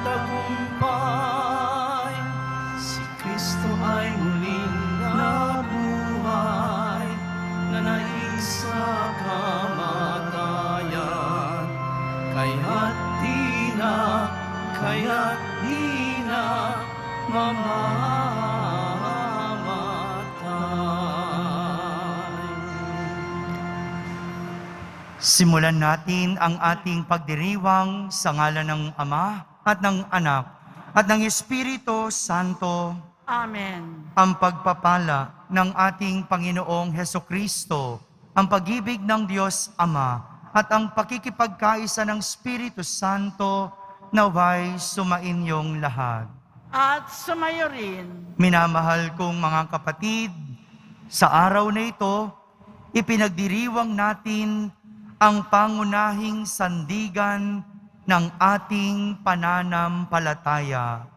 tagumpay. Si Kristo ay muling nabuhay, nanaig sa kamatayan. Kaya't di na mamamatay. Simulan natin ang ating pagdiriwang sa ngalan ng Ama at ng Anak at ng Espiritu Santo. Amen. Ang pagpapala ng ating Panginoong Hesukristo, ang pag-ibig ng Diyos Ama, at ang pakikipagkaisa ng Espiritu Santo naway sumainyong lahat. At sumayo rin. Minamahal kong mga kapatid, sa araw na ito, ipinagdiriwang natin ang pangunahing sandigan ng ating pananampalataya.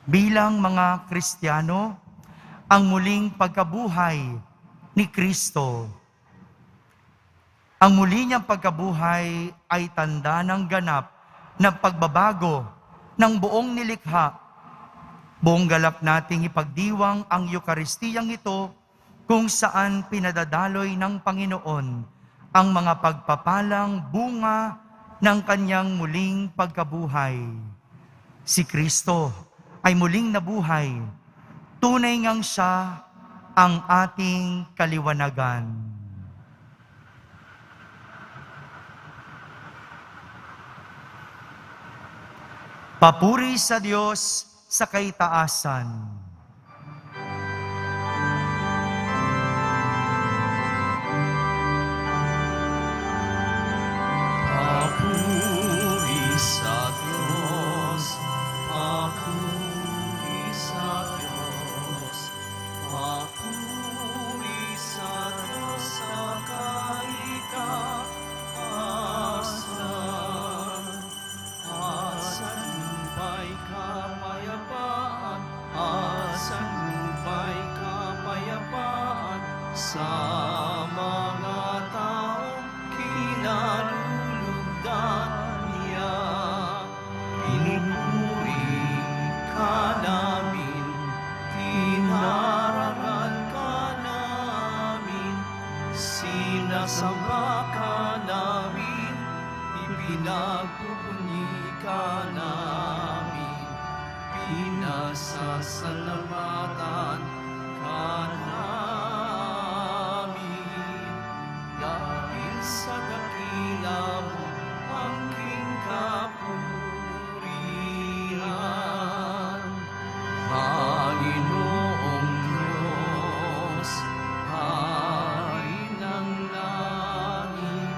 Bilang mga Kristiyano, ang muling pagkabuhay ni Kristo. Ang muli niyang pagkabuhay ay tanda ng ganap na pagbabago ng buong nilikha. Buong galak nating ipagdiwang ang Eukaristiyang ito kung saan pinadadaloy ng Panginoon ang mga pagpapalang bunga ng kanyang muling pagkabuhay. Si Kristo ay muling nabuhay. Tunay ngang siya ang ating kaliwanagan. Papuri sa Diyos sa kaitaasan. Papuri sa Diyos, papuri sa Diyos, papuri sa Diyos sa kaitaasan. Asan lupa'y kapayapaan, asan lupa'y kapayapaan sa mga taong kinalulugdan niya. Pinupuri ka namin, tinarangan ka namin, sinasamba ka namin, ipinagpupunyi ka namin, pinasasalamatan ka namin. Dahil sa dakila mo aking kapurihan, Panginoong Diyos, Hari ng langit,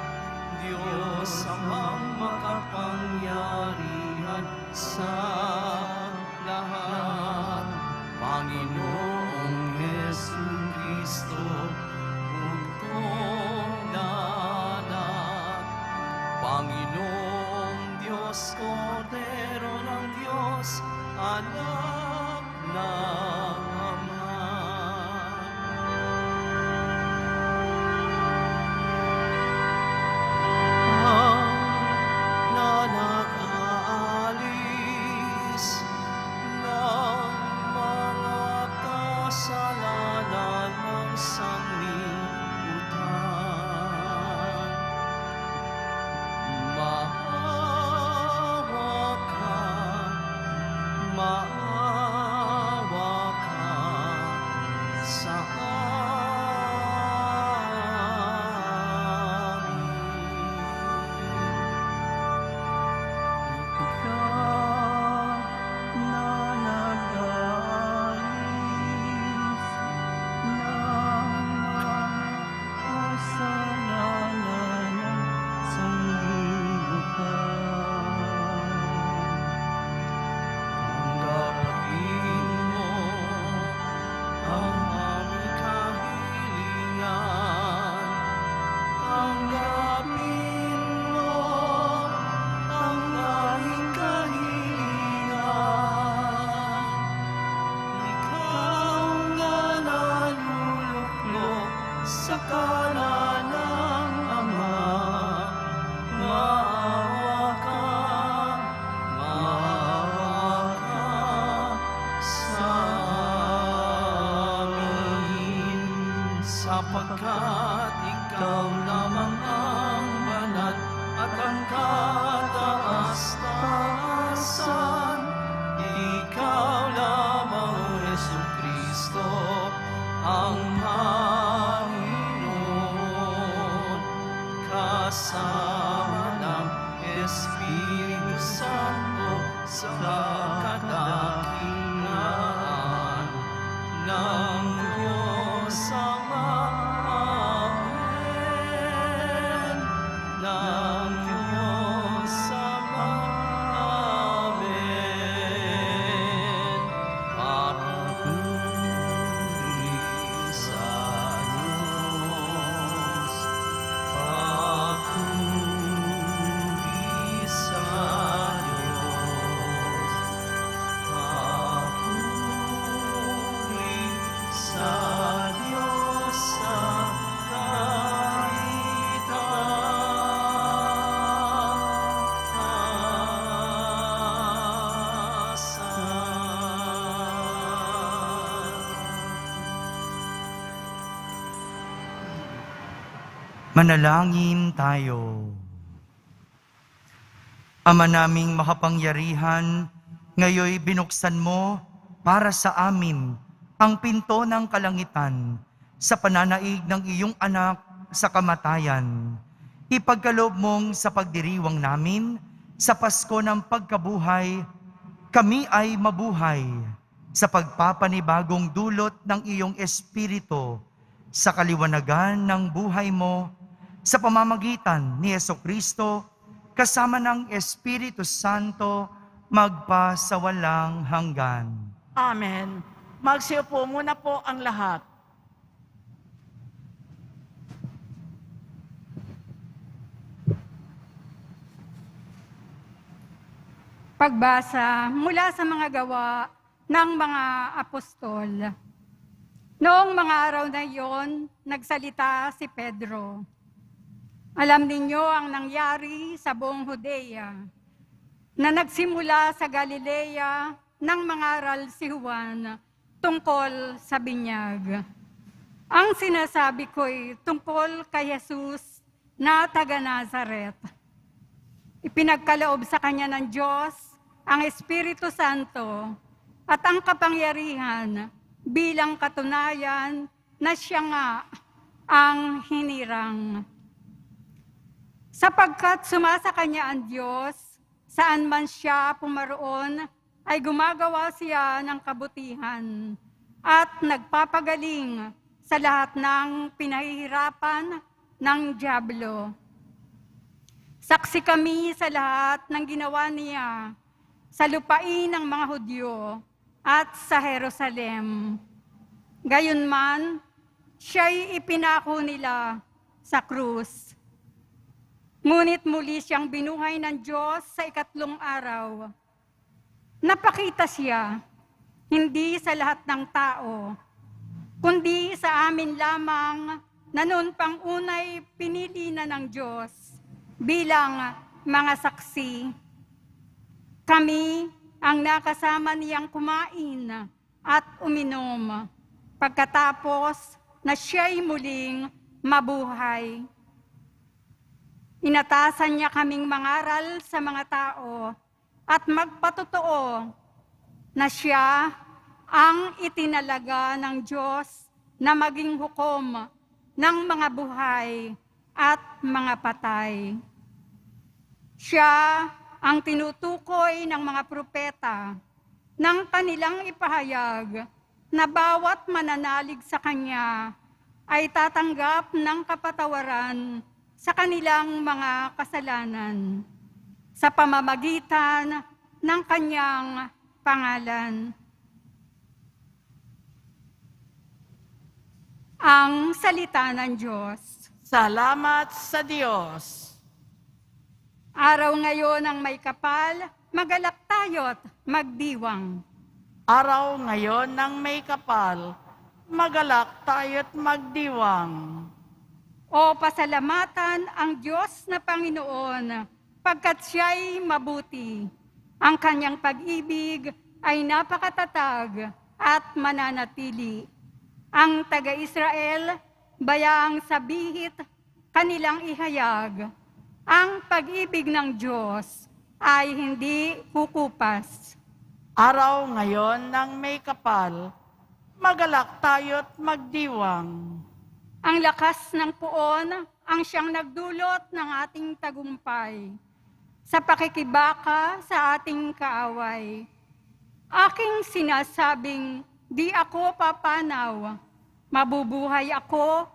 Diyos amang makapangyarihan sa lahat, Panginoong Jesucristo, bugtong na anak, Panginoong Diyos, Kordero ng Diyos, anak ng Ama. Nanag-aalis ng mga kasalanan ng sanlibutan. Maawa ka sa Ama, maawa ka sapagkat ikaw lamang ang banal at ang kataas-taasan. Ikaw lamang, Jesucristo, ang Panginoon, kasama ng Espiritu Santo sa kadakilaan ng Diyos Ama. Amen. Ng Diyos Ama. Amen. Papuri sa Diyos. Papuri sa Diyos. Papuri sa Diyos sa Manalangin tayo. Ama naming makapangyarihan, ngayoy binuksan mo para sa amin ang pinto ng kalangitan sa pananaig ng iyong anak sa kamatayan. Ipagkaloob mong sa pagdiriwang namin sa Pasko ng pagkabuhay, kami ay mabuhay sa pagpapanibagong dulot ng iyong Espiritu sa kaliwanagan ng buhay mo sa pamamagitan ni Jesucristo kasama ng Espiritu Santo magpasawalang hanggan. Amen. Magsiupo muna po ang lahat. Pagbasa mula sa mga gawa ng mga apostol. Noong mga araw na iyon, nagsalita si Pedro. Alam ninyo ang nangyari sa buong Judea, na nagsimula sa Galilea nang mangaral si Juan tungkol sa binyag. Ang sinasabi ko'y tungkol kay Jesus na taga Nazaret. Ipinagkaloob sa kanya ng Diyos ang Espiritu Santo at ang kapangyarihan bilang katunayan na siya nga ang hinirang. Sapagkat sumasa kanya ang Diyos, saan man siya pumaroon, ay gumagawa siya ng kabutihan at nagpapagaling sa lahat ng pinahihirapan ng dyablo. Saksi kami sa lahat ng ginawa niya sa lupain ng mga Hudyo at sa Jerusalem. Gayunman, siya'y ipinako nila sa krus. Ngunit muli siyang binuhay ng Diyos sa ikatlong araw. Napakita siya, hindi sa lahat ng tao, kundi sa amin lamang na noon pang unay pinili na ng Diyos bilang mga saksi. Kami ang nakasama niyang kumain at uminom pagkatapos na siya'y muling mabuhay. Inatasan niya kaming mangaral sa mga tao at magpatotoo na siya ang itinalaga ng Diyos na maging hukom ng mga buhay at mga patay. Siya ang tinutukoy ng mga propeta ng kanilang ipahayag na bawat mananalig sa Kanya ay tatanggap ng kapatawaran sa kanilang mga kasalanan sa pamamagitan ng Kanyang pangalan. Ang salita ng Diyos. Salamat sa Diyos. Araw ngayon ang may kapal, magalak tayo't magdiwang. Araw ngayon ng may kapal, magalak tayo't magdiwang. O pasalamatan ang Diyos na Panginoon, pagkat siya'y mabuti. Ang kanyang pag-ibig ay napakatatag at mananatili. Ang taga-Israel bayaang sabihit kanilang ihayag, ang pag-ibig ng Diyos ay hindi kukupas. Araw ngayon ng may kapal, magalak tayo't magdiwang. Ang lakas ng puon ang siyang nagdulot ng ating tagumpay. Sa pakikibaka sa ating kaaway, aking sinasabing di ako papanaw. Mabubuhay ako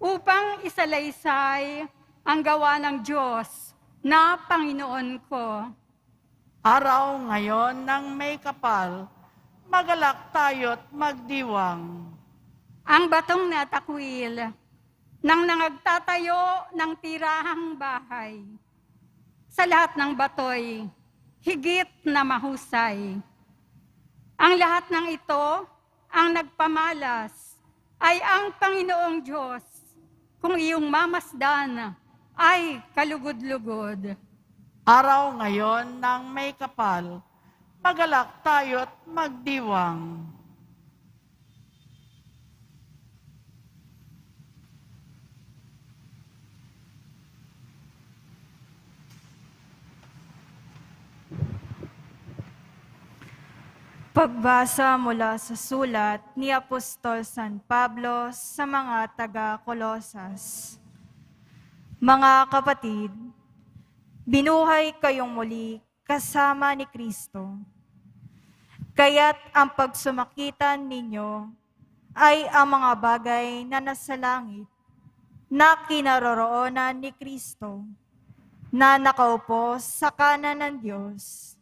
upang isalaysay ang gawa ng Diyos na Panginoon ko. Araw ngayon ng may kapal, magalak tayo't magdiwang. Ang batong natakwil nang nangagtatayo ng tirahang bahay. Sa lahat ng batoy, higit na mahusay. Ang lahat ng ito, ang nagpamalas, ay ang Panginoong Diyos. Kung iyong mamasdan, ay kalugod-lugod. Araw ngayon ng may kapal, magalak tayo't magdiwang. Pagbasa mula sa sulat ni Apostol San Pablo sa mga taga-Kolosas. Mga kapatid, binuhay kayong muli kasama ni Kristo. Kaya't ang pagsumakitan ninyo ay ang mga bagay na nasa langit na kinaroroonan ni Kristo na nakaupo sa kanan ng Diyos.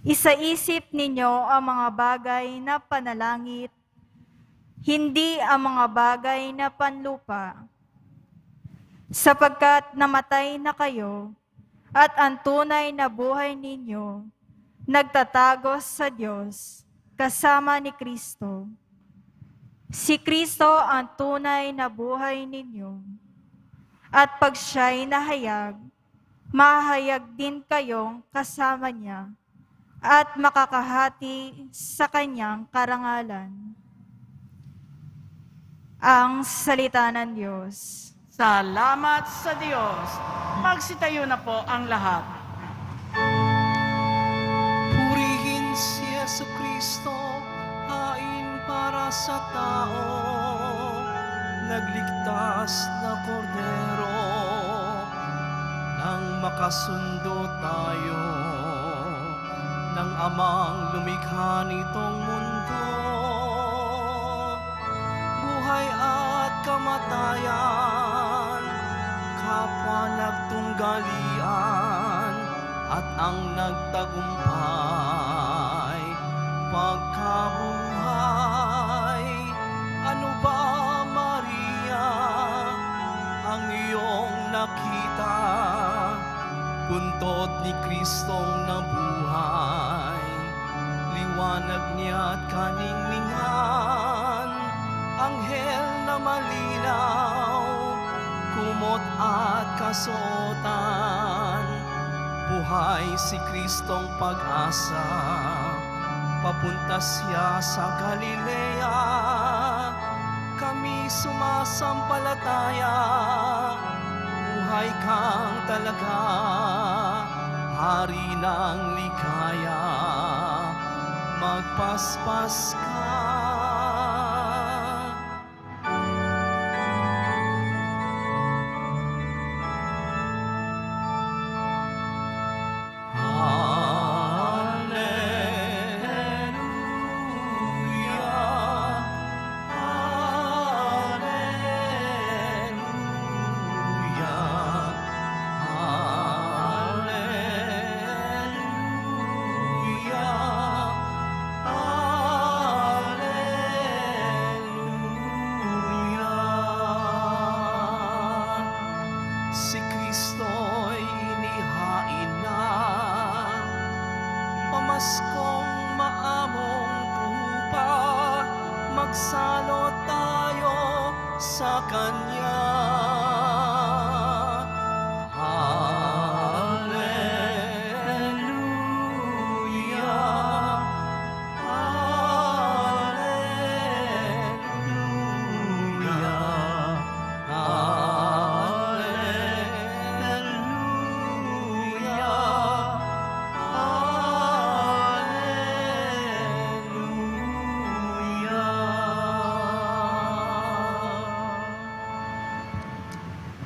Isaisip ninyo ang mga bagay na panalangit, hindi ang mga bagay na panlupa. Sapagkat namatay na kayo at ang tunay na buhay ninyo nagtatagos sa Diyos kasama ni Kristo. Si Kristo ang tunay na buhay ninyo. At pag siya'y nahayag, mahayag din kayong kasama niya at makakahati sa kanyang karangalan. Ang salita ng Diyos. Salamat sa Diyos. Magsitayo na po ang lahat. Purihin si Yesu Kristo, hain para sa tao, nagligtas na kordero, nang makasundo tayo ng amang lumikha nitong mundo. Buhay at kamatayan, kapwa nagtunggalian, at ang nagtagumpay, pagkabuhay. Ano ba, Maria, ang iyong nakita? Buntod ni Kristong nabuhay, liwanag niya't kaningningan, anghel na malinaw, kumot at kasuotan. Buhay si Kristong pag-asa, papunta siya sa Galilea, kami sumasampalataya. Buhay kang talaga, Hari ng Likaya, magpaspas ka. Hallelujah, Hallelujah. Si Kristo'y inihain na, pamaskong maamong tupa, magsalo tayo sa Kanya. Hallelujah,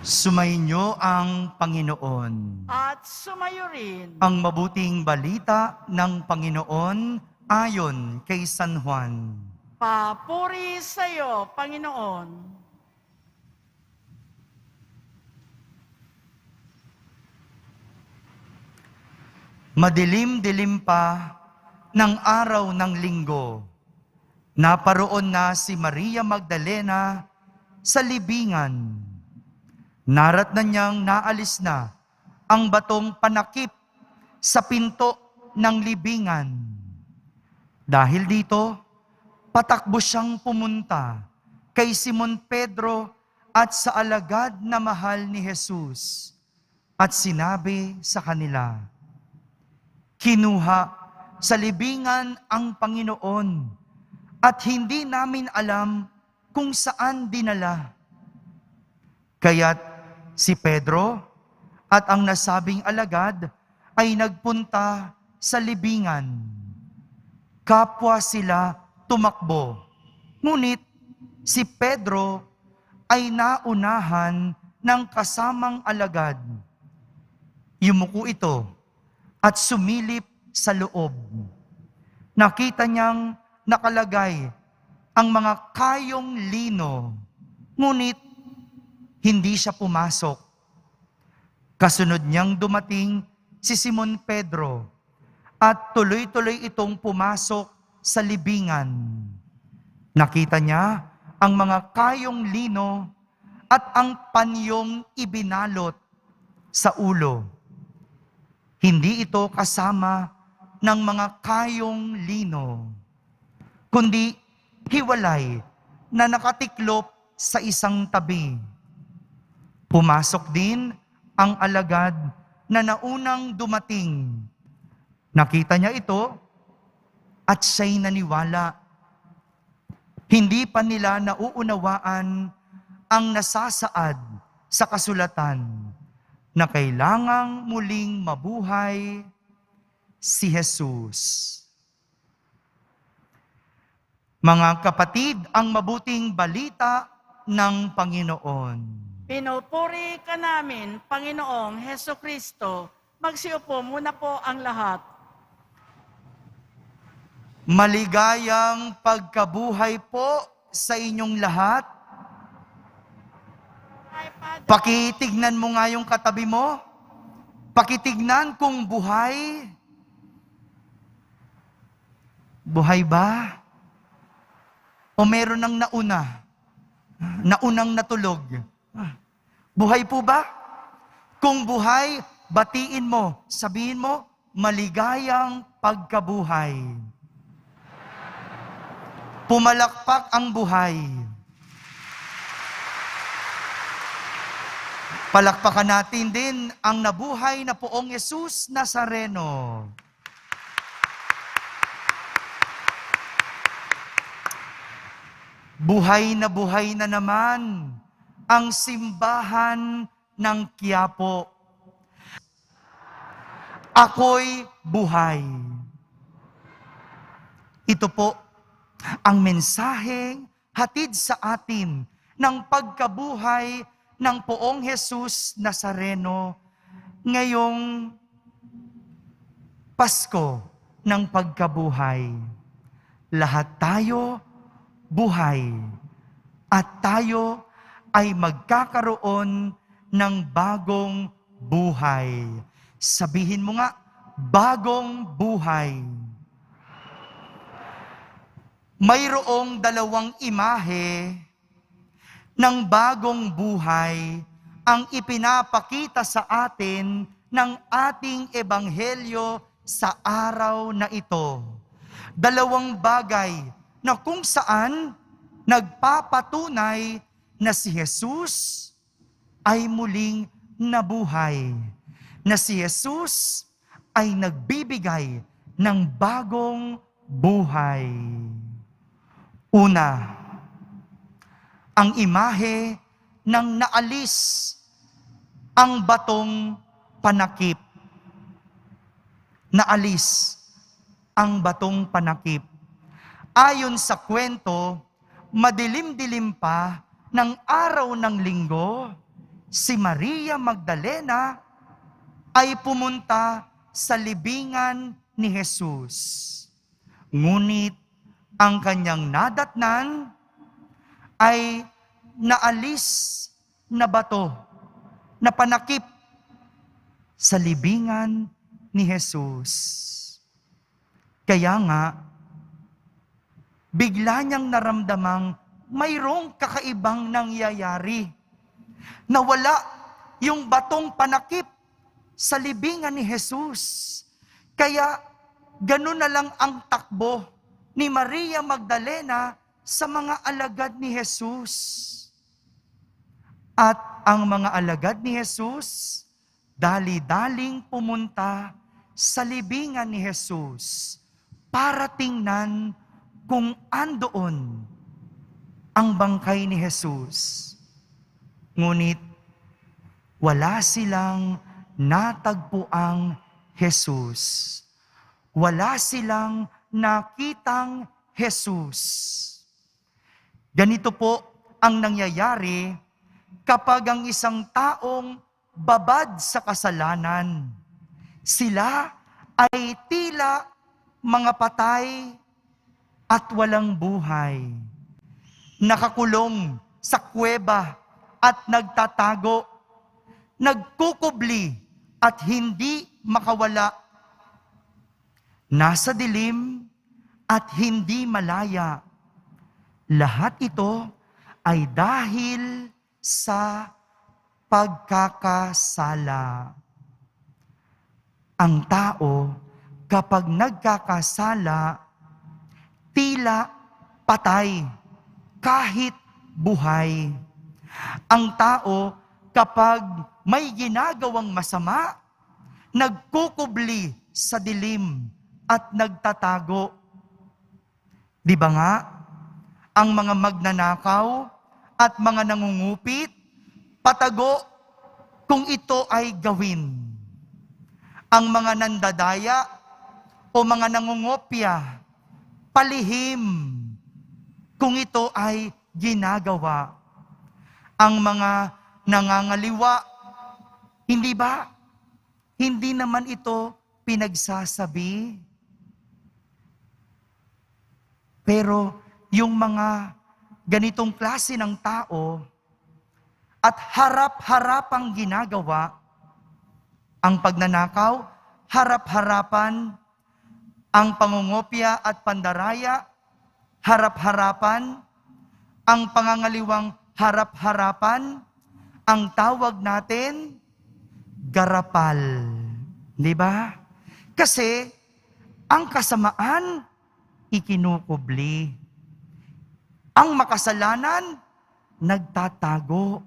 Sumainyo ang Panginoon. At sumayo rin. Ang mabuting balita ng Panginoon ayon kay San Juan. Papuri sa iyo, Panginoon. Madilim-dilim pa ng araw ng linggo, naparoon na si Maria Magdalena sa libingan. Naratnan niyang naalis na ang batong panakip sa pinto ng libingan. Dahil dito, patakbo siyang pumunta kay Simon Pedro at sa alagad na mahal ni Jesus at sinabi sa kanila, "Kinuha sa libingan ang Panginoon at hindi namin alam kung saan dinala." Kaya't si Pedro at ang nasabing alagad ay nagpunta sa libingan. Kapwa sila tumakbo. Ngunit si Pedro ay naunahan ng kasamang alagad. Yumuko ito at sumilip sa loob. Nakita niyang nakalagay ang mga kayong lino, ngunit hindi siya pumasok. Kasunod niyang dumating si Simon Pedro at tuloy-tuloy itong pumasok sa libingan. Nakita niya ang mga kayong lino at ang panyong ibinalot sa ulo. Hindi ito kasama ng mga kayong lino, kundi hiwalay na nakatiklop sa isang tabi. Pumasok din ang alagad na naunang dumating. Nakita niya ito at siya'y naniwala. Hindi pa nila nauunawaan ang nasasaad sa kasulatan na kailangang muling mabuhay si Jesus. Mga kapatid, ang mabuting balita ng Panginoon. Pinupuri ka namin, Panginoong Heso Kristo. Magsiupo muna po ang lahat. Maligayang pagkabuhay po sa inyong lahat. Pakitignan mo nga yung katabi mo. Pakitignan kung buhay. Buhay ba? O meron nang naunang natulog? Buhay po ba? Kung buhay, batiin mo, sabihin mo, maligayang pagkabuhay. Pumalakpak ang buhay. Palakpakan natin din ang nabuhay na Poong Jesus Nazareno. Buhay na naman ang simbahan ng Quiapo. Ako'y buhay. Ito po ang mensaheng hatid sa atin ng pagkabuhay ng Poong Jesus Nazareno ngayong Pasko ng pagkabuhay. Lahat tayo buhay at tayo ay magkakaroon ng bagong buhay. Sabihin mo nga, bagong buhay. Mayroong dalawang imahe ng bagong buhay ang ipinapakita sa atin ng ating ebanghelyo sa araw na ito. Dalawang bagay na kung saan nagpapatunay na si Jesus ay muling nabuhay. Na si Jesus ay nagbibigay ng bagong buhay. Una, ang imahe ng naalis ang batong panakip. Naalis ang batong panakip. Ayon sa kwento, madilim-dilim pa ng araw ng linggo, si Maria Magdalena ay pumunta sa libingan ni Jesus. Ngunit ang kanyang nadatnan ay naalis na bato na panakip sa libingan ni Jesus. Kaya nga, bigla niyang naramdamang mayroong kakaibang nangyayari. Nawala yung batong panakip sa libingan ni Jesus. Kaya ganun na lang ang takbo ni Maria Magdalena sa mga alagad ni Jesus. At ang mga alagad ni Jesus, dali-daling pumunta sa libingan ni Jesus para tingnan kung andoon ang bangkay ni Jesus. Ngunit wala silang natagpuang Jesus. Wala silang nakitang Jesus. Ganito po ang nangyayari kapag ang isang taong babad sa kasalanan. Sila ay tila mga patay at walang buhay. Nakakulong sa kuweba at nagtatago, nagkukubli at hindi makawala. Nasa dilim at hindi malaya. Lahat ito ay dahil sa pagkakasala. Ang tao, kapag nagkakasala, tila patay kahit buhay. Ang tao, kapag may ginagawang masama, nagkukubli sa dilim at nagtatago. Di ba nga, ang mga magnanakaw at mga nangungupit, patago kung ito ay gawin. Ang mga nandadaya o mga nangungopya, palihim kung ito ay ginagawa. Ang mga nangangaliwa, hindi ba? Hindi naman ito pinagsasabi. Pero yung mga ganitong klase ng tao at harap-harapang ginagawa, ang pagnanakaw, harap-harapan, ang pangungopya at pandaraya, harap-harapan, ang pangangaliwang harap-harapan, ang tawag natin, garapal. Di ba? Kasi, ang kasamaan, ikinukubli. Ang makasalanan, nagtatago.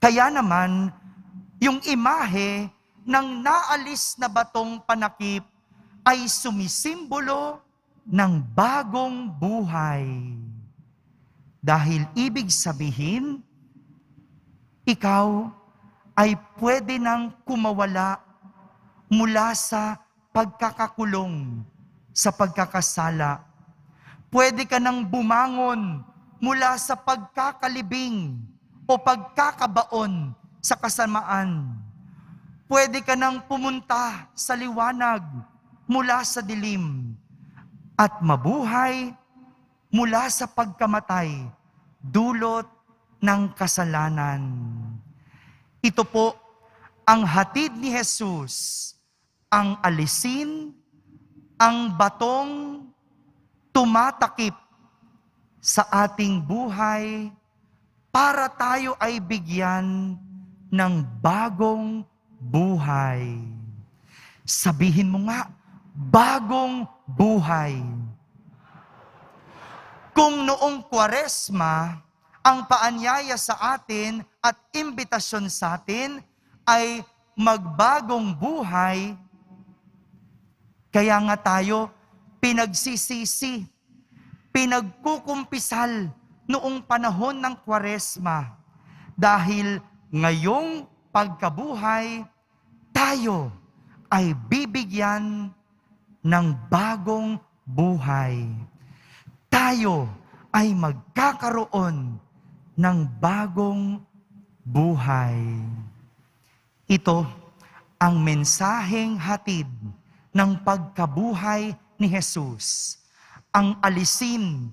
Kaya naman, yung imahe ng naalis na batong panakip ay sumisimbolo ng bagong buhay. Dahil ibig sabihin, ikaw ay pwede nang kumawala mula sa pagkakakulong, sa pagkakasala. Pwede ka nang bumangon mula sa pagkakalibing o pagkakabaon sa kasamaan. Pwede ka nang pumunta sa liwanag mula sa dilim at mabuhay mula sa pagkamatay, dulot ng kasalanan. Ito po ang hatid ni Jesus, ang alisin ang batong tumatakip sa ating buhay para tayo ay bigyan ng bagong buhay. Sabihin mo nga, bagong buhay. Kung noong Kwaresma, ang paanyaya sa atin at imbitasyon sa atin ay magbagong buhay, kaya nga tayo pinagsisisi, pinagkukumpisal noong panahon ng Kwaresma. Dahil ngayong pagkabuhay, tayo ay bibigyan ng bagong buhay. Tayo ay magkakaroon ng bagong buhay. Ito ang mensaheng hatid ng pagkabuhay ni Jesus. Ang alisin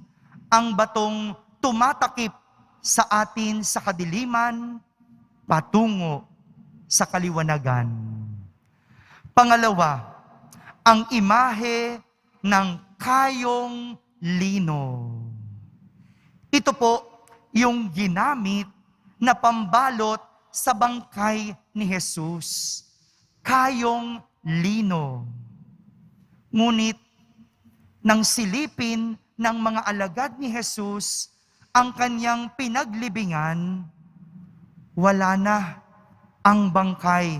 ang batong tumatakip sa atin sa kadiliman patungo sa kaliwanagan. Pangalawa, ang imahe ng kayong lino. Ito po yung ginamit na pambalot sa bangkay ni Jesus. Kayong lino. Ngunit nang silipin ng mga alagad ni Jesus ang kanyang pinaglibingan, wala na ang bangkay.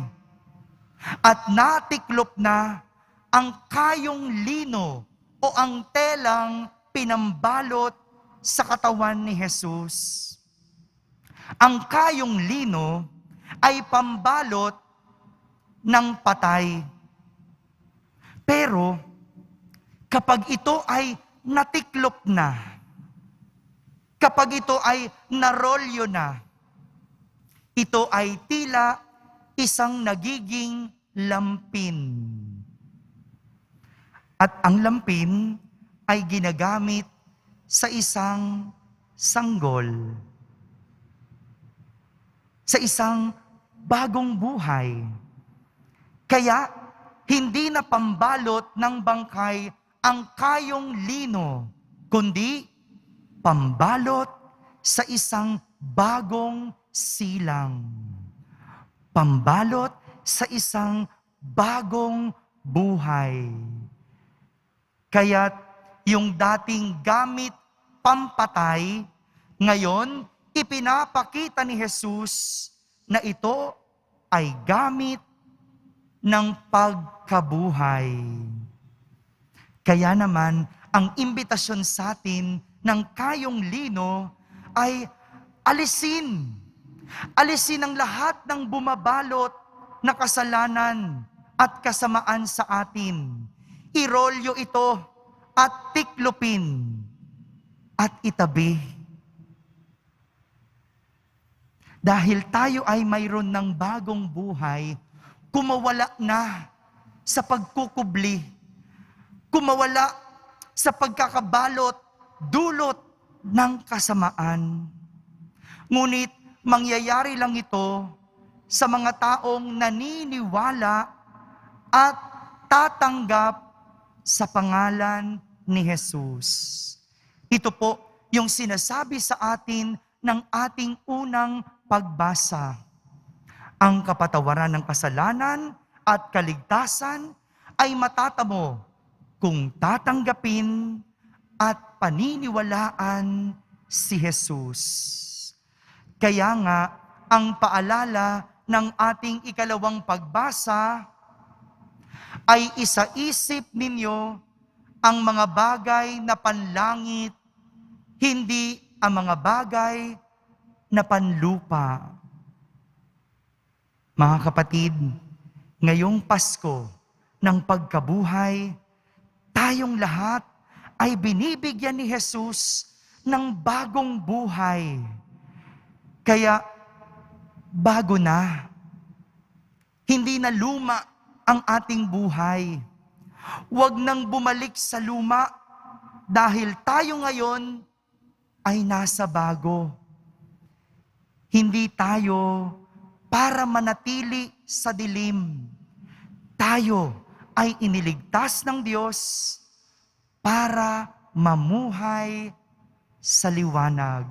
At natiklop na ang kayong lino o ang telang pinambalot sa katawan ni Jesus. Ang kayong lino ay pambalot ng patay. Pero kapag ito ay natiklop na, kapag ito ay narolyo na, ito ay tila isang nagiging lampin. At ang lampin ay ginagamit sa isang sanggol, sa isang bagong buhay. Kaya hindi na pambalot ng bangkay ang kayong lino, kundi pambalot sa isang bagong silang. Pambalot sa isang bagong buhay. Kaya't yung dating gamit pampatay, ngayon ipinapakita ni Jesus na ito ay gamit ng pagkabuhay. Kaya naman, ang imbitasyon sa atin ng kayong lino ay alisin. Alisin ang lahat ng bumabalot na kasalanan at kasamaan sa atin. Irolyo ito at tiklopin at itabi. Dahil tayo ay mayroon ng bagong buhay, kumawala na sa pagkukubli, kumawala sa pagkakabalot, dulot ng kasamaan. Ngunit mangyayari lang ito sa mga taong naniniwala at tatanggap sa pangalan ni Jesus. Ito po yung sinasabi sa atin ng ating unang pagbasa. Ang kapatawaran ng kasalanan at kaligtasan ay matatamo kung tatanggapin at paniniwalaan si Jesus. Kaya nga, ang paalala ng ating ikalawang pagbasa ay isaisip ninyo ang mga bagay na panlangit, hindi ang mga bagay na panlupa. Mga kapatid, ngayong Pasko ng pagkabuhay, tayong lahat ay binibigyan ni Jesus ng bagong buhay. Kaya, bago na. Hindi na luma ang ating buhay. Huwag nang bumalik sa luma dahil tayo ngayon ay nasa bago. Hindi tayo para manatili sa dilim. Tayo ay iniligtas ng Diyos para mamuhay sa liwanag.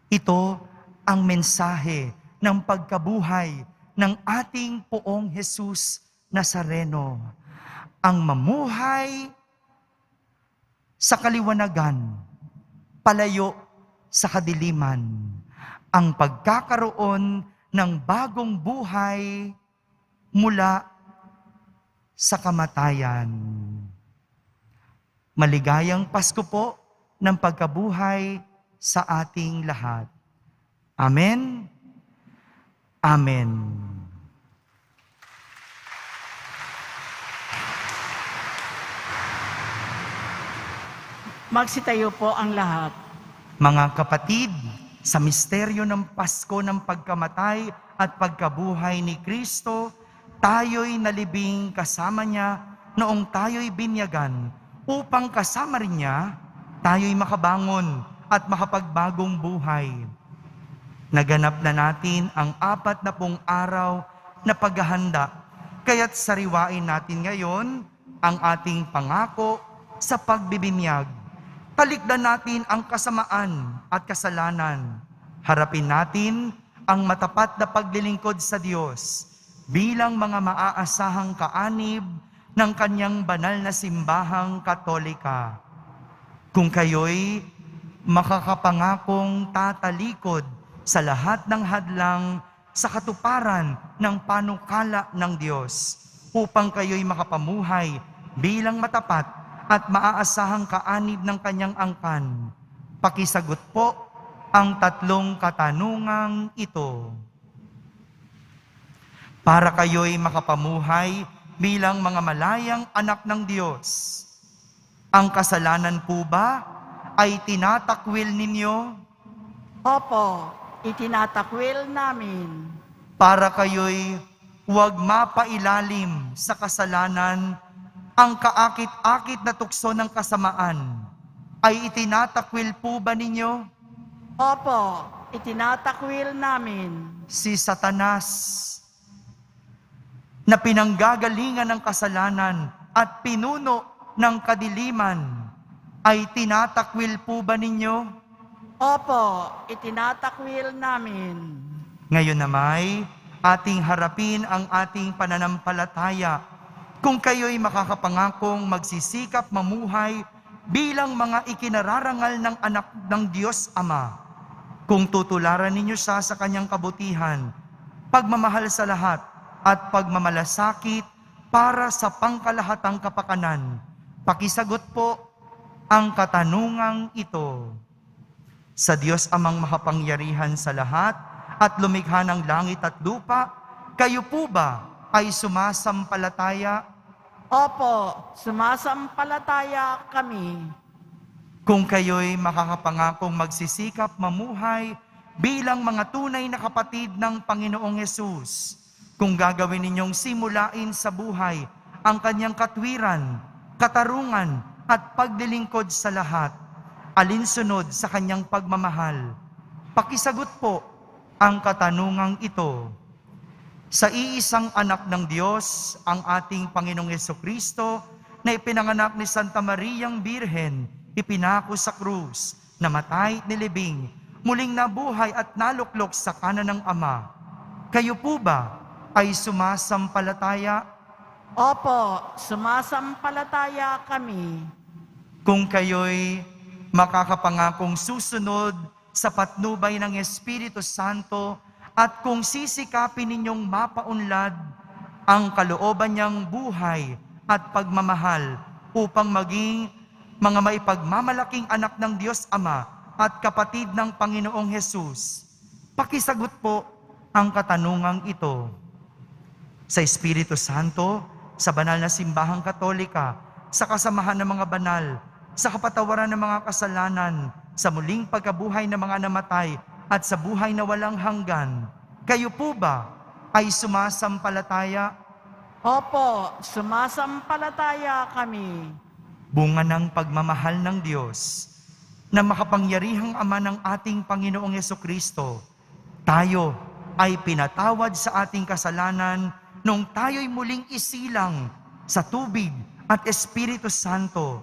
Ito ang mensahe ng pagkabuhay ng ating Poong Jesus Nazareno. Ang mamuhay sa kaliwanagan, palayo sa kadiliman. Ang pagkakaroon ng bagong buhay mula sa kamatayan. Maligayang Pasko po ng pagkabuhay sa ating lahat. Amen. Amen. Magsitayo po ang lahat. Mga kapatid, Sa misteryo ng Pasko ng pagkamatay at pagkabuhay ni Kristo, tayo'y nalibing kasama niya noong tayo'y binyagan, upang kasama rin niya, tayo'y makabangon at makapagbagong buhay. Naganap na natin ang 40 araw na paghahanda, kaya't sariwain natin ngayon ang ating pangako sa pagbibinyag. Talikdan natin ang kasamaan at kasalanan. Harapin natin ang matapat na paglilingkod sa Diyos bilang mga maaasahang kaanib ng kanyang banal na simbahang Katolika. Kung kayo'y makakapangakong tatalikod sa lahat ng hadlang sa katuparan ng panukala ng Diyos, upang kayo'y makapamuhay bilang matapat at maaasahang kaanib ng kanyang angkan, pakisagot po ang 3 katanungang ito. Para kayo'y makapamuhay bilang mga malayang anak ng Diyos, ang kasalanan po ba ay tinatakwil ninyo? Opo, itinatakwil namin. Para kayo'y huwag mapailalim sa kasalanan, ang kaakit-akit na tukso ng kasamaan ay itinatakwil po ba ninyo? Opo, itinatakwil namin. Si Satanas, na pinanggagalingan ng kasalanan at pinuno ng kadiliman, ay tinatakwil po ba ninyo? Opo, itinatakwil namin. Ngayon namay, ating harapin ang ating pananampalataya. Kung kayo'y makakapangakong magsisikap mamuhay bilang mga ikinararangal ng anak ng Diyos Ama, kung tutularan ninyo siya sa kanyang kabutihan, pagmamahal sa lahat at pagmamalasakit para sa pangkalahatang kapakanan, pakisagot po ang katanungang ito. Sa Diyos Amang makapangyarihan sa lahat at lumikha ng langit at lupa, kayo po ba ay sumasampalataya? Opo, sumasampalataya kami. Kung kayo'y makakapangakong magsisikap mamuhay bilang mga tunay na kapatid ng Panginoong Yesus, kung gagawin ninyong simulain sa buhay ang kanyang katwiran, katarungan at paglilingkod sa lahat, alinsunod sa kanyang pagmamahal, pakisagot po ang katanungang ito. Sa iisang anak ng Diyos, ang ating Panginoong Jesucristo, na ipinanganak ni Santa Mariang Birhen, ipinako sa krus, namatay at nilibing, muling nabuhay at naluklok sa kanan ng Ama. Kayo po ba ay sumasampalataya? Opo, sumasampalataya kami. Kung kayo'y makakapangakong susunod sa patnubay ng Espiritu Santo, at kung sisikapin ninyong mapaunlad ang kalooban niyang buhay at pagmamahal upang maging mga maipagmamalaking anak ng Diyos Ama at kapatid ng Panginoong Hesus, pakisagot po ang katanungang ito. Sa Espiritu Santo, sa banal na simbahang Katolika, sa kasamahan ng mga banal, sa kapatawaran ng mga kasalanan, sa muling pagkabuhay ng mga namatay, at sa buhay na walang hanggan, kayo po ba ay sumasampalataya? Opo, sumasampalataya kami. Bunga ng pagmamahal ng Diyos, na makapangyarihang Ama ng ating Panginoong Jesucristo, tayo ay pinatawad sa ating kasalanan nung tayo'y muling isilang sa tubig at Espiritu Santo.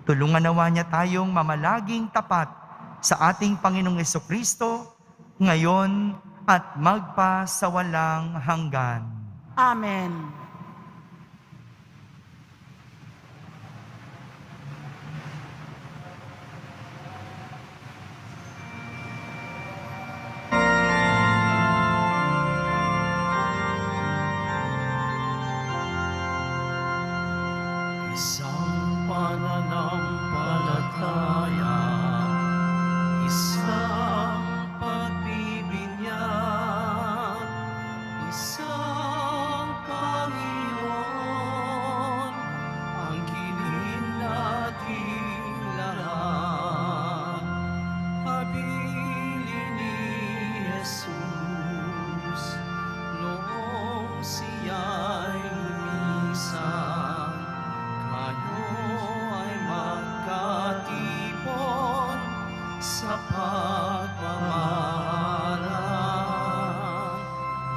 Tulungan nawa niya tayong mamalaging tapat sa ating Panginoong Jesucristo, ngayon at magpa sa walang hanggan. Amen. Isang pananampalataya, isang pagbibinyag, isang Panginoon. pagmamahalan,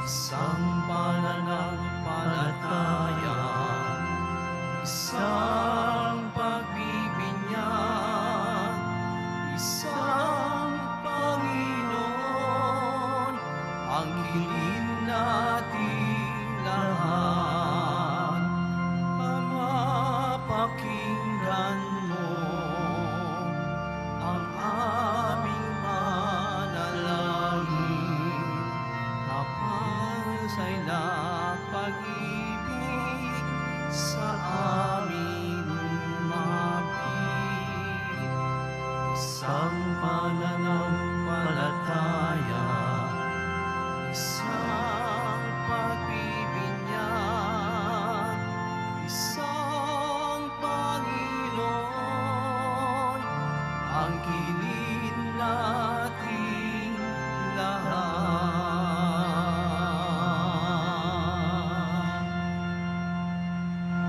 isang pananampalataya, isang pagbibinyag, isang Panginoon, ang kilin nating lahat. Ama, pakinggan mo ang aming manalangin, kapal sa'y pag-ibig sa aming mapit. Isang pananampalataya, isang pagbibinyag, isang Panginoon, ang kilin nating lahat.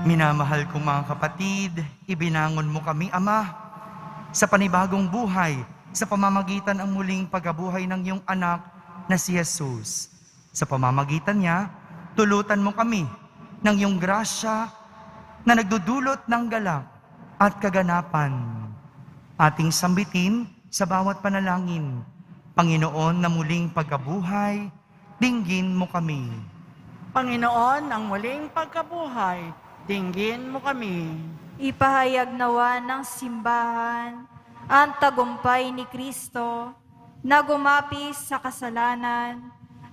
Minamahal kong mga kapatid, ibinangon mo kami, Ama, sa panibagong buhay, sa pamamagitan ng muling pagkabuhay ng iyong anak na si Jesus. Sa pamamagitan niya, tulutan mo kami ng iyong grasya na nagdudulot ng galak at kaganapan. Ating sambitin sa bawat panalangin, Panginoon na muling pagkabuhay, dinggin mo kami. Panginoon, ang muling pagkabuhay, dinggin mo kami. Ipahayag nawa ng simbahan ang tagumpay ni Kristo na gumapi sa kasalanan,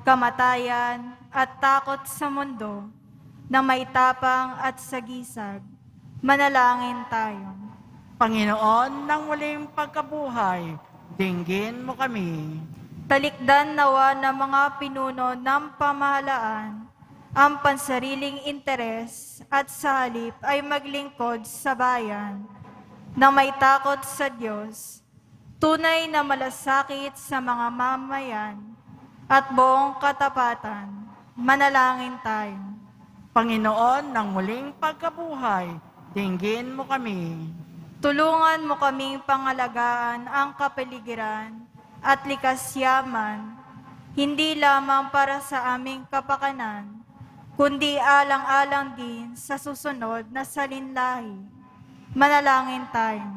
kamatayan at takot sa mundo, na may tapang at sagisag. Manalangin tayo. Panginoon, ng muling pagkabuhay, dinggin mo kami. Talikdan nawa ng mga pinuno ng pamahalaan ang pansariling interes at sa halip ay maglingkod sa bayan na may takot sa Diyos, tunay na malasakit sa mga mamayan at buong katapatan. Manalangin tayo. Panginoon, ng muling pagkabuhay, dinggin mo kami. Tulungan mo kaming pangalagaan ang kapaligiran at likas yaman, hindi lamang para sa aming kapakanan, kundi alang-alang din sa susunod na salinlahi. Manalangin tayo.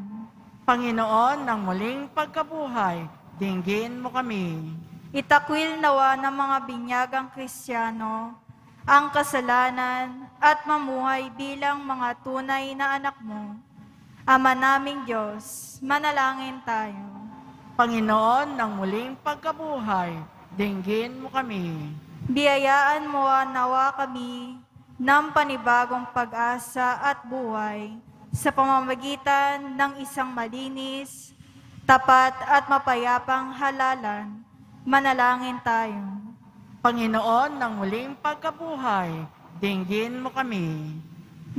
Panginoon, ng muling pagkabuhay, dinggin mo kami. Itakwil nawa ng mga binyagang Kristiyano ang kasalanan at mamuhay bilang mga tunay na anak mo. Ama naming Diyos, manalangin tayo. Panginoon, ng muling pagkabuhay, dinggin mo kami. Biyayaan mo nawa kami ng panibagong pag-asa at buhay sa pamamagitan ng isang malinis, tapat at mapayapang halalan. Manalangin tayo. Panginoon, ng muling pagkabuhay, dinggin mo kami.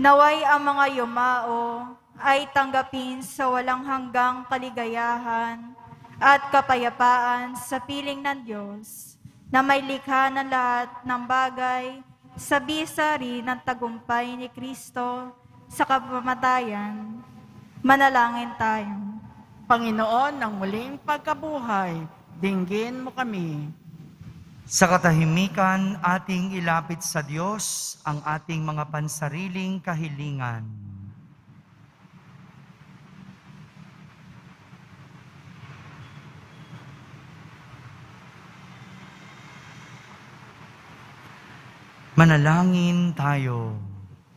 Naway ang mga yumao ay tanggapin sa walang hanggang kaligayahan at kapayapaan sa piling ng Diyos, na may likha ng lahat ng bagay sa bisa rin ng tagumpay ni Kristo sa kamatayan. Manalangin tayo. Panginoon, ng muling pagkabuhay, dinggin mo kami. Sa katahimikan, ating ilapit sa Diyos ang ating mga pansariling kahilingan. Manalangin tayo.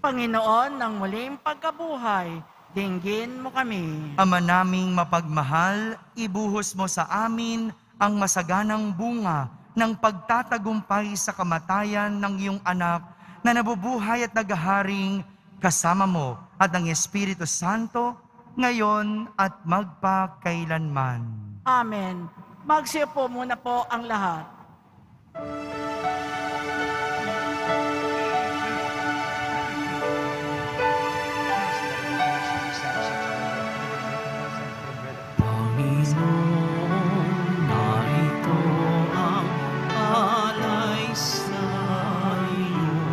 Panginoon, ng muling pagkabuhay, dinggin mo kami. Ama naming mapagmahal, ibuhos mo sa amin ang masaganang bunga ng pagtatagumpay sa kamatayan ng iyong anak na nabubuhay at naghaharing kasama mo at ang Espiritu Santo, ngayon at magpakailanman. Amen. Magsiupo muna po ang lahat. Panginoon, narito ang alay sa iyo,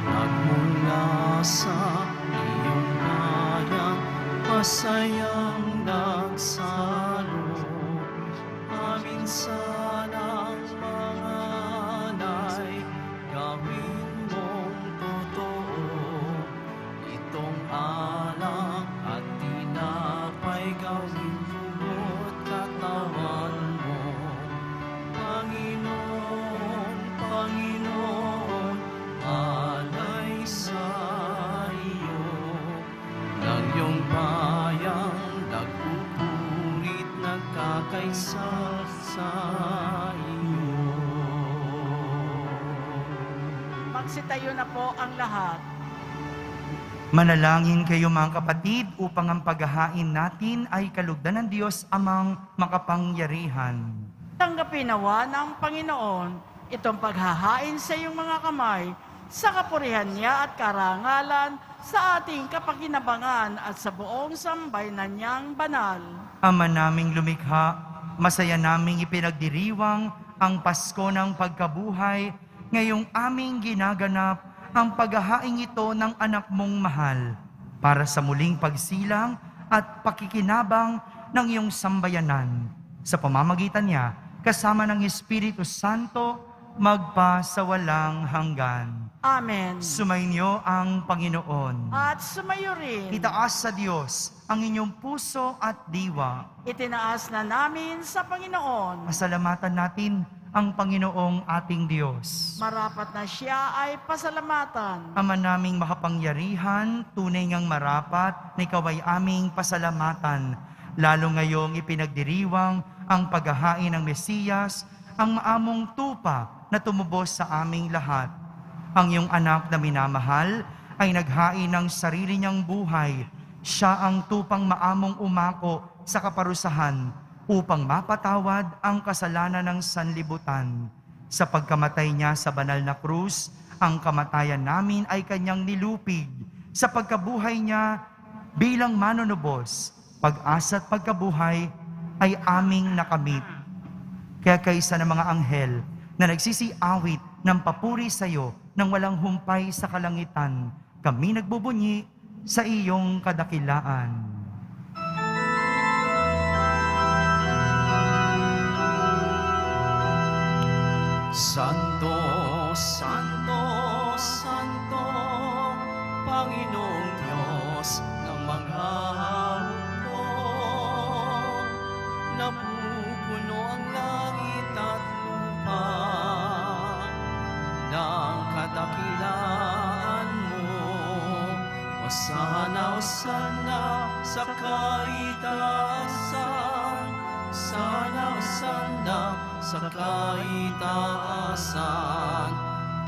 nagmula sa iyong bayang masayang nagsalo. sanang panganay, gawin mong totoo. Itong alak at tinapay, gawin mo't katawan mo. Panginoon, Panginoon, alay sa iyo. Ng iyong bayang nagpupurit, nagkakaisa sa iyo. Magsitayo na po ang lahat. Manalangin kayo mga kapatid upang ang paghahain natin ay kalugdan ng Diyos amang makapangyarihan. Tanggapin nawa ng Panginoon itong paghahain sa iyong mga kamay sa kapurihan niya at karangalan sa ating kapakinabangan at sa buong sambayanan niyang banal. Ama naming lumikha, masaya naming ipinagdiriwang ang Pasko ng pagkabuhay, ngayong aming ginaganap ang paghahaing ito ng anak mong mahal para sa muling pagsilang at pakikinabang ng iyong sambayanan. Sa pamamagitan niya, kasama ng Espiritu Santo, magpa sa walang hanggan. Amen. Sumainyo ang Panginoon. At sumayo rin. Itaas sa Diyos ang inyong puso at diwa. Itinaas na namin sa Panginoon. Pasalamatan natin ang Panginoong ating Diyos. Marapat na siya ay pasalamatan. Ama naming makapangyarihan, tunay ngang marapat na ikaw ay aming pasalamatan. Lalo ngayong ipinagdiriwang ang paghahain ng Mesiyas, ang maamong tupa na tumubos sa aming lahat. Ang iyong anak na minamahal ay naghain ng sarili niyang buhay. Siya ang tupang maamong umako sa kaparusahan upang mapatawad ang kasalanan ng sanlibutan. Sa pagkamatay niya sa banal na krus, ang kamatayan namin ay kanyang nilupig. Sa pagkabuhay niya bilang manunubos, pag-asa at pagkabuhay ay aming nakamit. Kaya kaysa ng mga anghel na nagsisiawit ng papuri sa iyo nang walang humpay sa kalangitan, kami nagbubunyi sa iyong kadakilaan. Santo, Santo, Santo, Panginoong Diyos ng mga hukbo. Napupuno ang langit at lupa ng kadakilaan mo. Hosana, Hosana sa kaitaasan. Sana, Hosana sa kaitaasan.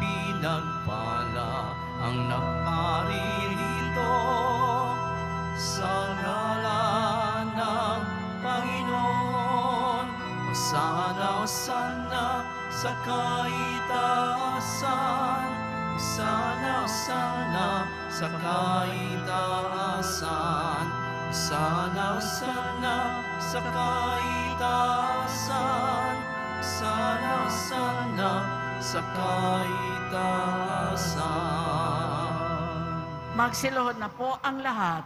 Pinagpala ang naparirito sa ngalan ng Panginoon. Hosana, Hosana sa kaitaasan. Hosana, Hosana sa kaitaasan. Hosana, Hosana sa kaitaasan. Hosana, Hosana sa kaitaasan. Magsiluhod na po ang lahat.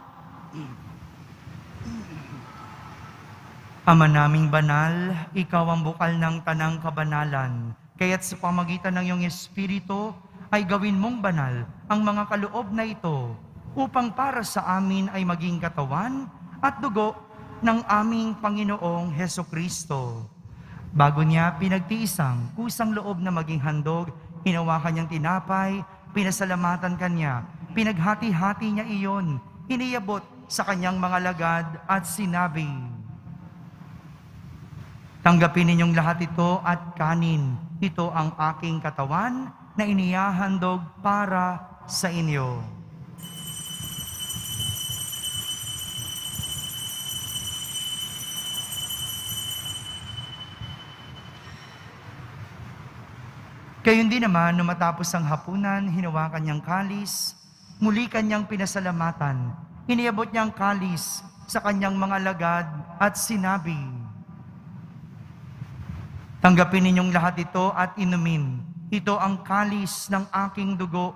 Ama naming banal, ikaw ang bukal ng tanang kabanalan. Kaya't sa pamagitan ng iyong Espiritu, ay gawin mong banal ang mga kaloob na ito upang para sa amin ay maging katawan at dugo ng aming Panginoong Hesukristo. Bago niya pinagtiisang kusang loob na maging handog, hinawakan niyang tinapay, pinasalamatan kanya, pinaghati-hati niya iyon, iniyabot sa kanyang mga lagad at sinabi, "Tanggapin ninyong lahat ito at kanin. Ito ang aking katawan na inihahandog para sa inyo." Gayon din naman, nung matapos ang hapunan, hinawakan niyang kalis, muli kanyang pinasalamatan, iniabot niyang kalis sa kanyang mga lagad at sinabi, "Tanggapin ninyong lahat ito at inumin. Ito ang kalis ng aking dugo,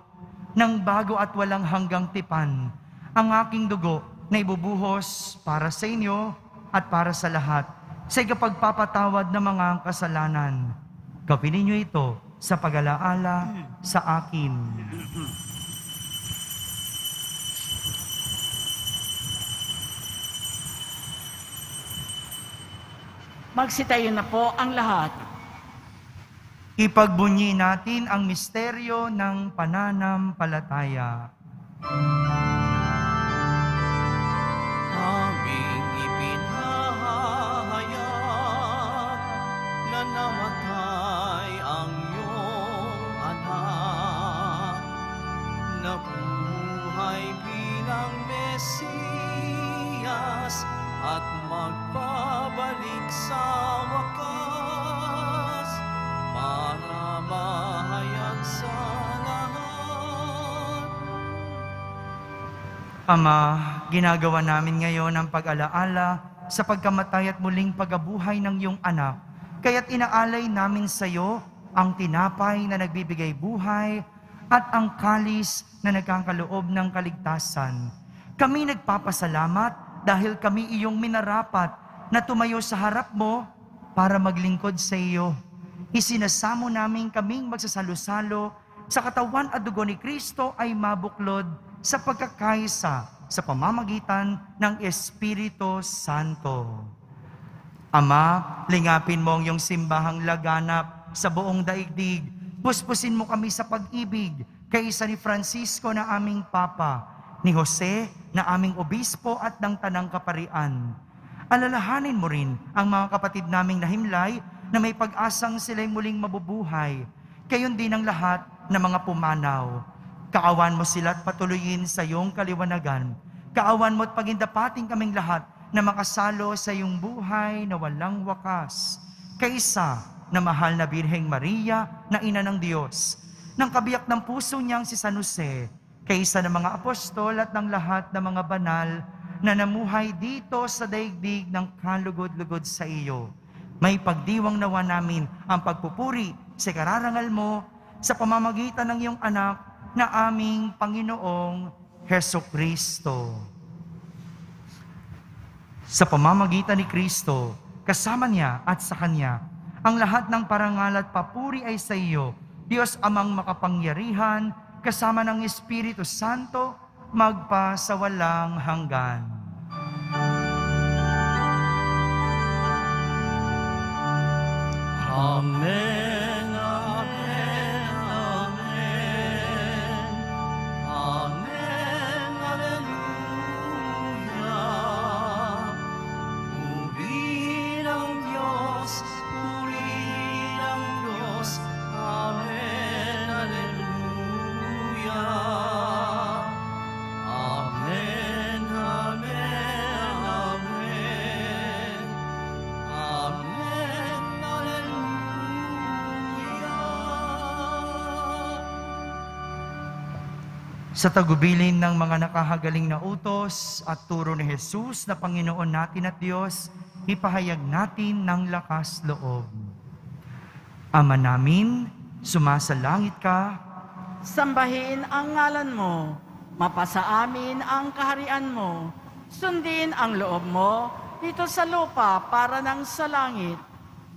ng bago at walang hanggang tipan. Ang aking dugo na ibubuhos para sa inyo at para sa lahat sa ikapagpapatawad ng mga kasalanan. Gawin ninyo ito sa pag-alaala sa akin. Magsitayo na po ang lahat. Ipagbunyi natin ang misteryo ng pananampalataya. Aming ipinahayag na namatay ang iyong anak, nabuhay bilang Mesiyas at magbabalik sa wakas para mahayag sa lahat. Ama, ginagawa namin ngayon ang pag-alaala sa pagkamatay at muling pagabuhay ng iyong anak. Kaya't inaalay namin sa iyo ang tinapay na nagbibigay buhay at ang kalis na nagkakaloob ng kaligtasan. Kami nagpapasalamat dahil kami iyong minarapat na tumayo sa harap mo para maglingkod sa iyo. Isinasamo namin kaming magsasalo-salo sa katawan at dugo ni Kristo ay mabuklod sa pagkakaisa sa pamamagitan ng Espiritu Santo. Ama, lingapin mo ang iyong simbahang laganap sa buong daigdig. Puspusin mo kami sa pag-ibig kaysa ni Francisco na aming Papa, ni Jose na aming obispo at ng Tanang Kaparian. Alalahanin mo rin ang mga kapatid naming nahimlay na may pag-asang sila'y muling mabubuhay. Kayon din ang lahat ng mga pumanaw. Kaawan mo sila at patuloyin sa iyong kaliwanagan. Kaawan mo at pagindapating kaming lahat na makasalo sa iyong buhay na walang wakas. Kaysa na mahal na Birheng Maria na ina ng Diyos, ng kabiyak ng puso niyang si San Jose, kaysa ng mga apostol at ng lahat ng mga banal na namuhay dito sa daigdig ng kalugod-lugod sa iyo. May pagdiwang nawa namin ang pagpupuri sa kararangal mo sa pamamagitan ng iyong anak na aming Panginoong Hesukristo. Sa pamamagitan ni Kristo, kasama niya at sa Kanya, ang lahat ng parangal at papuri ay sa iyo, Diyos Amang makapangyarihan, kasama ng Espiritu Santo, magpa sa walang hanggan. Amen, amen, amen. Amen, hallelujah. Purihin ang Diyos, purihin ang Diyos. Amen, hallelujah. Amen, amen, amen. Amen, hallelujah. Sa tagubilin ng mga nakahagaling na utos at turo ni Jesus na Panginoon natin at Diyos, ipahayag natin ng lakas loob. Ama namin, sumasalangit ka, Sambahin ang ngalan mo, mapasa amin ang kaharian mo, sundin ang loob mo dito sa lupa para nang sa langit.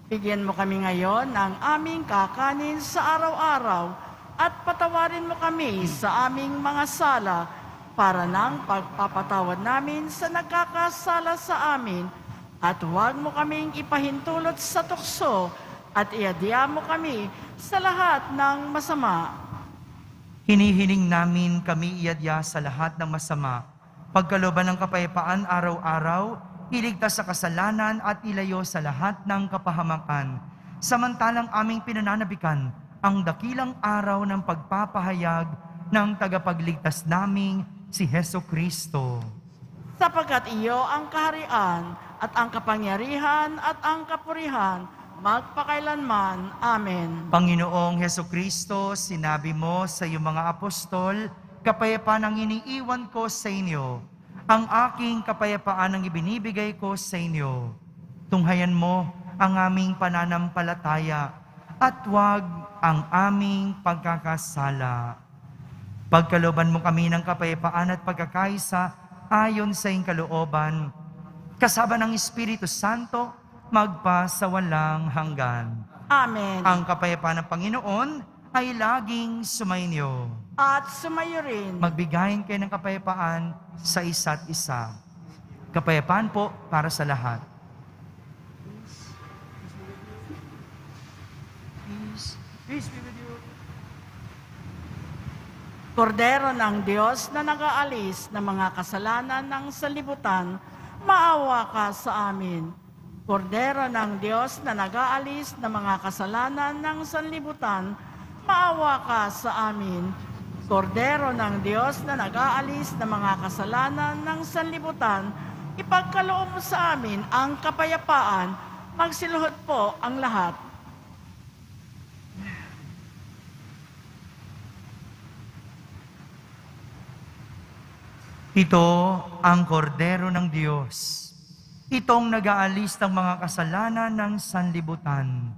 Bigyan mo kami ngayon ng aming kakanin sa araw-araw at patawarin mo kami sa aming mga sala para nang pagpapatawad namin sa nagkakasala sa amin at huwag mo kaming ipahintulot sa tukso at iadya mo kami sa lahat ng masama. hinihiling namin kami iadya sa lahat ng masama, pagkalooban ng kapayapaan araw-araw, iligtas sa kasalanan at ilayo sa lahat ng kapahamakan, samantalang aming pinananabikan ang dakilang araw ng pagpapahayag ng tagapagligtas naming si Hesukristo. Sapagkat iyo ang kaharian at ang kapangyarihan at ang kapurihan magpakailanman. Amen. Panginoong Hesukristo, sinabi mo sa iyong mga apostol, kapayapaan ang iniiwan ko sa inyo, ang aking kapayapaan ang ibinibigay ko sa inyo. Tunghayan mo ang aming pananampalataya at huwag ang aming pagkakasala. Pagkalooban mo kami ng kapayapaan at pagkakaisa ayon sa iyong kalooban, kasama ng Espiritu Santo, magpa sa walang hanggan. Amen. Ang kapayapaan ng Panginoon ay laging sumainyo. At sumayo rin. Magbigayin kayo ng kapayapaan sa isa't isa. Kapayapaan po para sa lahat. Peace be with you. Kordero ng Diyos na nag-aalis ng mga kasalanan ng sanlibutan, maawa ka sa amin. Kordero ng Diyos na nag-aalis ng mga kasalanan ng sanlibutan, maawa ka sa amin. Kordero ng Diyos na nag-aalis ng mga kasalanan ng sanlibutan, ipagkaloob mo sa amin ang kapayapaan, magsiluhod po ang lahat. Ito ang kordero ng Diyos. Itong nag-aalis ng mga kasalanan ng sanlibutan.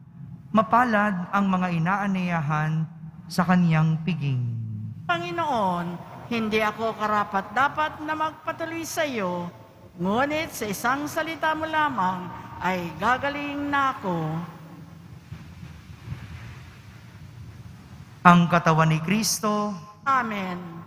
Mapalad ang mga inaaniyahan sa kaniyang piging. Panginoon, hindi ako karapat-dapat na magpatuloy sa iyo, ngunit sa isang salita mo lamang ay gagaling na ako. Ang katawan ni Kristo, Amen.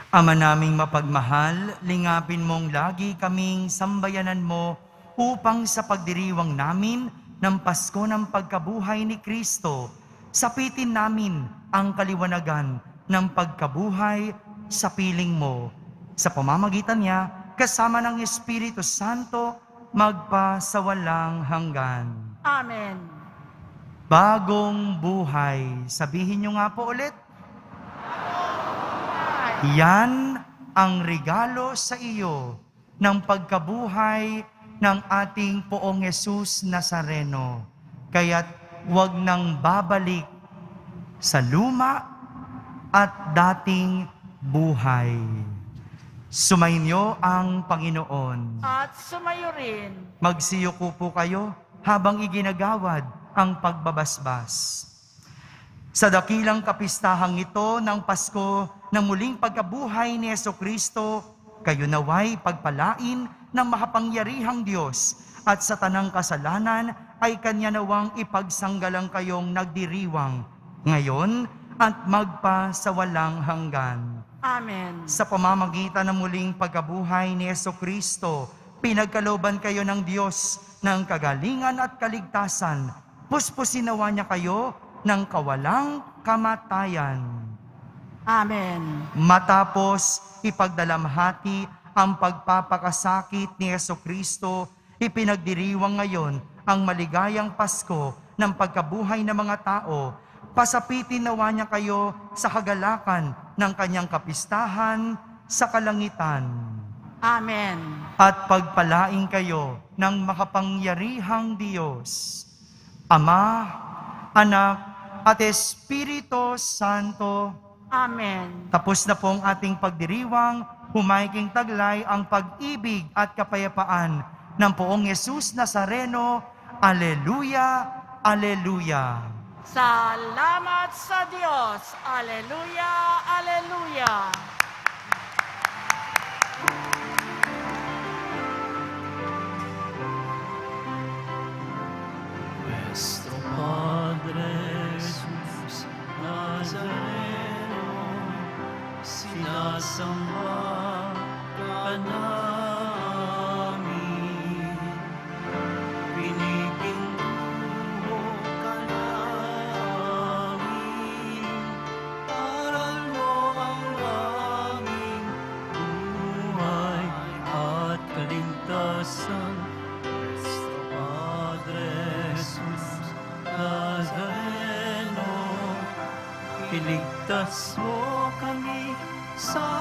Ama naming mapagmahal, lingapin mong lagi kaming sambayanan mo upang sa pagdiriwang namin ng Pasko ng pagkabuhay ni Kristo, sapitin namin ang kaliwanagan ng pagkabuhay sa piling mo. Sa pamamagitan niya, kasama ng Espiritu Santo, magpa sa walang hanggan. Amen. Bagong buhay. Sabihin niyo nga po ulit. Yan ang regalo sa iyo ng pagkabuhay ng ating Poong Jesus Nazareno. Kaya't huwag nang babalik sa luma at dating buhay. Sumainyo ang Panginoon. At sumayo rin. Magsiyuko po kayo habang iginagawad ang pagbabasbas. Sa dakilang kapistahang ito ng Pasko ng muling pagkabuhay ni Jesucristo, kayo naway pagpalain ng makapangyarihang Diyos at sa tanang kasalanan ay Kanya nawang ipagsanggalang kayong nagdiriwang ngayon at magpa sa walang hanggan. Amen. Sa pamamagitan ng muling pagkabuhay ni Jesucristo, pinagkalooban kayo ng Diyos ng kagalingan at kaligtasan. Puspusin nawa niya kayo ng kawalang kamatayan. Amen. Matapos ipagdalamhati ang pagpapakasakit ni Jesucristo, ipinagdiriwang ngayon ang maligayang Pasko ng pagkabuhay ng mga tao. Pasapitin nawa niya kayo sa kagalakan ng kanyang kapistahan sa kalangitan. Amen. At pagpalain kayo ng makapangyarihang Diyos, Ama, Anak, at Espiritu Santo. Amen. Tapos na po ang ating pagdiriwang, humaiking taglay ang pag-ibig at kapayapaan ng Poong Yesus Nazareno. Aleluya, aleluya. Salamat sa Diyos. Aleluya, aleluya. Nuestro Padre Jesus Nazareno, sinasamba ka namin. Pinipintuho ka namin. Aral mo ang aming buhay at kaligtasan. Nuestro Padre Jesus Nazareno, iligtas mo kami sa